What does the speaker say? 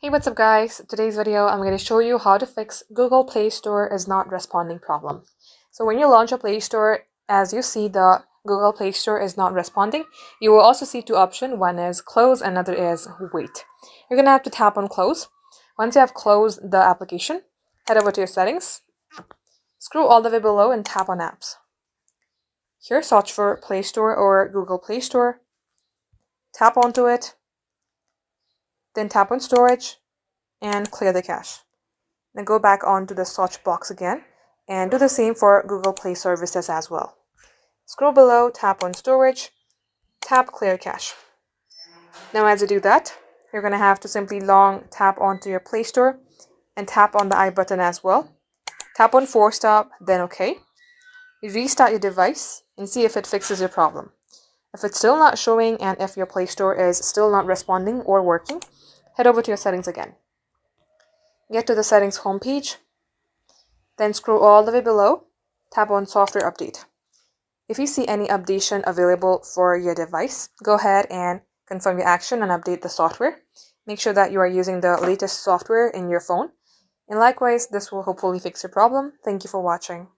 Hey, what's up guys? Today's video I'm going to show you how to fix Google Play Store is not responding problem. So when you launch a Play Store, as you see the Google Play Store is not responding, you will also see two options. One is close, another is wait. You're going to have to tap on close. Once you have closed the application, head over to your settings, scroll all the way below and tap on apps. Here, search for Play Store or Google Play Store. Tap onto it, then tap on storage and clear the cache. Then go back onto the search box again and do the same for Google Play services as well. Scroll below, tap on storage, tap clear cache. Now as you do that, you're going to have to simply long tap onto your Play Store and tap on the I button as well. Tap on force stop, then OK. You restart your device and see if it fixes your problem. If it's still not showing and if your Play Store is still not responding or working, head over to your settings again. Get to the settings homepage, then scroll all the way below, tap on software update. If you see any updation available for your device, go ahead and confirm your action and update the software. Make sure that you are using the latest software in your phone. And likewise, this will hopefully fix your problem. Thank you for watching.